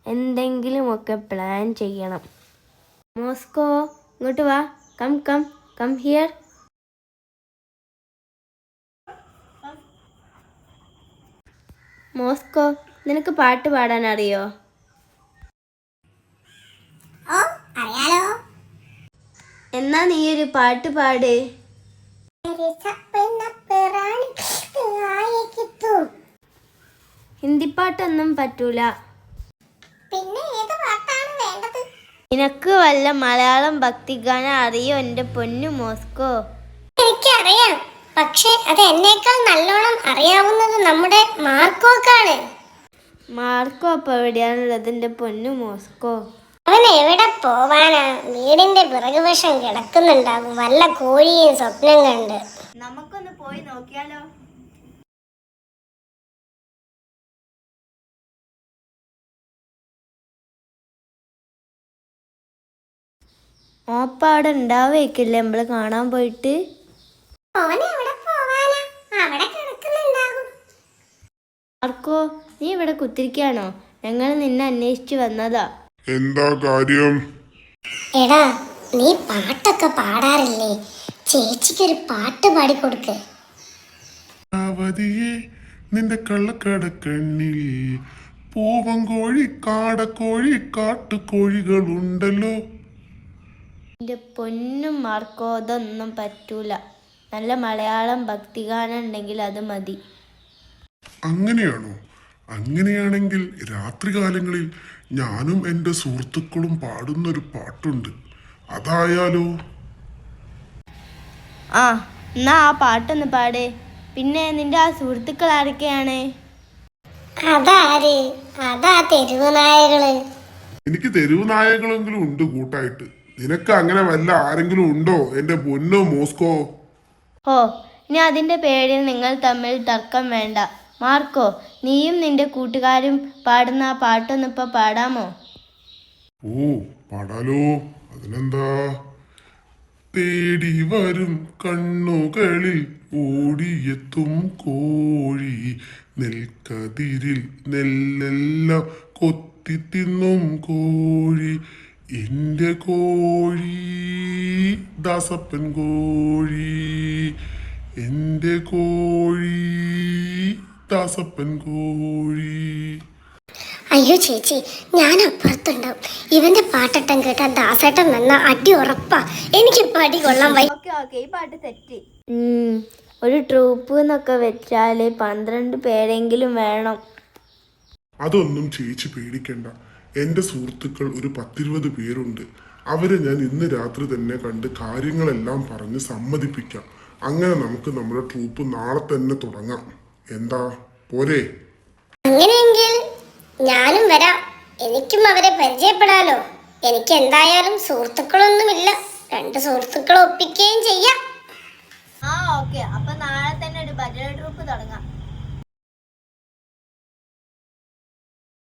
എന്തെങ്കിലുമൊക്കെ പ്ലാൻ ചെയ്യണം. മോസ്കോ, ഇങ്ങോട്ട് വാ. Come come come here. Moscow, നിനക്ക് പാട്ട് പാടാൻ അറിയോ? എന്നാ നീ ഒരു പാട്ട് പാട്. ഹിന്ദി പാട്ടൊന്നും പറ്റൂല. പിന്നെ ഏത് പാട്ടാണ് വേണ്ടത്? നിനക്ക് വല്ല മലയാളം ഭക്തിഗാനം അറിയോ എൻ്റെ പൊന്നു മോസ്കോ? എനിക്കറിയാം, പക്ഷെ അത് എന്നേക്കാൾ നല്ലോണം അറിയാവുന്നത് നമ്മുടെ മാർക്കോക്കാണ്. മാർക്കോ അപ്പൊ എവിടെയാണുള്ളത് എൻ്റെ പൊന്നു മോസ്കോ? അവൻ എവിടെ പോവാനാ? വീടിന്റെ പിറകുവശം കിടക്കുന്നുണ്ടാകും വല്ല കോഴിയും സ്വപ്നം കണ്ട്. നമുക്കൊന്ന് പോയി നോക്കിയാലോ? ഓപ്പ അവിടെ ഉണ്ടാവേക്കില്ലേ നമ്മള് കാണാൻ പോയിട്ട്? മാർക്കോ, നീ ഇവിടെ കുത്തിരിക്കാണോ? ഞങ്ങൾ നിന്നെ അന്വേഷിച്ചു വന്നതാ. എന്താ കാര്യം? എടാ, നീ പാട്ടൊക്കെ പാടാറില്ലേ? ചേച്ചിക്കൊരു പാട്ട് പാടിക്കൊടുക്ക്. നിന്റെ കള്ളക്കടക്കണ്ണിൽ പൂവങ്കോഴി കാടക്കോഴി കാട്ടുകോഴികളുണ്ടല്ലോ. എൻ്റെ പൊന്നും മാർക്കോ, അതൊന്നും പറ്റൂല. നല്ല മലയാളം ഭക്തിഗാനം ഉണ്ടെങ്കിൽ അത് മതി. അങ്ങനെയാണോ? അങ്ങനെയാണെങ്കിൽ രാത്രികാലങ്ങളിൽ ഞാനും എൻ്റെ സുഹൃത്തുക്കളും പാടുന്നൊരു പാട്ടുണ്ട്, അതായാലോ? ആ, എന്നാ ആ പാട്ടൊന്ന് പാട്. പിന്നെ നിന്റെ ആ സുഹൃത്തുക്കൾ ആരൊക്കെയാണ്? അതാര്? അതാ തെരുവ് നായകള്. എനിക്ക് തെരുവ് നായകളെങ്കിലും ഉണ്ട് കൂട്ടായിട്ട്. നിനക്ക് അങ്ങനെ വല്ല ആരെങ്കിലും ഉണ്ടോ എൻ്റെ പൊന്നോ മോസ്കോ? ഓ, ഇനി അതിൻ്റെ പേരിൽ നിങ്ങൾ തമ്മിൽ തർക്കം വേണ്ട. മാർക്കോ, നീയും നിന്റെ കൂട്ടുകാരും പാടുന്ന ആ പാട്ടൊന്ന് ഇപ്പൊ പാടാമോ? ഓ, പാടാലോ, അതിനെന്താ. തേടി വരും കണ്ണുകളിൽ ഓടിയെത്തും കോഴി, നെൽക്കതിരിൽ നെല്ലെല്ലാം കൊത്തി തിന്നും കോഴി, എൻ്റെ കോഴി ദാസപ്പൻ കോഴി, എൻ്റെ കോഴി ദാസപ്പൻ കോഴി. അയ്യോ ചേച്ചി, ഞാൻ അപ്പുറത്തുണ്ടാവും. ഇവന്റെ പാട്ടട്ടം കേട്ടാ ദാസേട്ടൻ വന്ന അടി ഉറപ്പാ. എനിക്ക് അടി കൊള്ളാൻ വൈ. ഈ പാട്ട് തെറ്റി. ഒരു ട്രൂപ്പ് എന്നൊക്കെ വെച്ചാല് 12 പേരെങ്കിലും വേണം. അതൊന്നും ചേച്ചി പേടിക്കണ്ട. എൻ്റെ സുഹൃത്തുക്കൾ ഒരു 10-20 പേരുണ്ട്. അവരെ ഞാൻ ഇന്ന് രാത്രി തന്നെ കണ്ട് കാര്യങ്ങളെല്ലാം പറഞ്ഞ് സമ്മതിപ്പിക്കാം. അങ്ങനെ നമുക്ക് നമ്മുടെ ട്രൂപ്പ് നാളെ തന്നെ തുടങ്ങാം. എന്താ, പോരെ? അങ്ങനെയെങ്കിൽ ഞാനും വരാം. എനിക്കും അവരെ പരിചയപ്പെടാലോ. എനിക്ക് എന്തായാലും സുഹൃത്തുക്കളൊന്നുമില്ല. 2 സുഹൃത്തുക്കളെ ഒപ്പിക്കുകയും ചെയ്യാം. ഓക്കെ, അപ്പൊ നാളെ തന്നെ ഒരു ഭജന ട്രൂപ്പ് തുടങ്ങാം.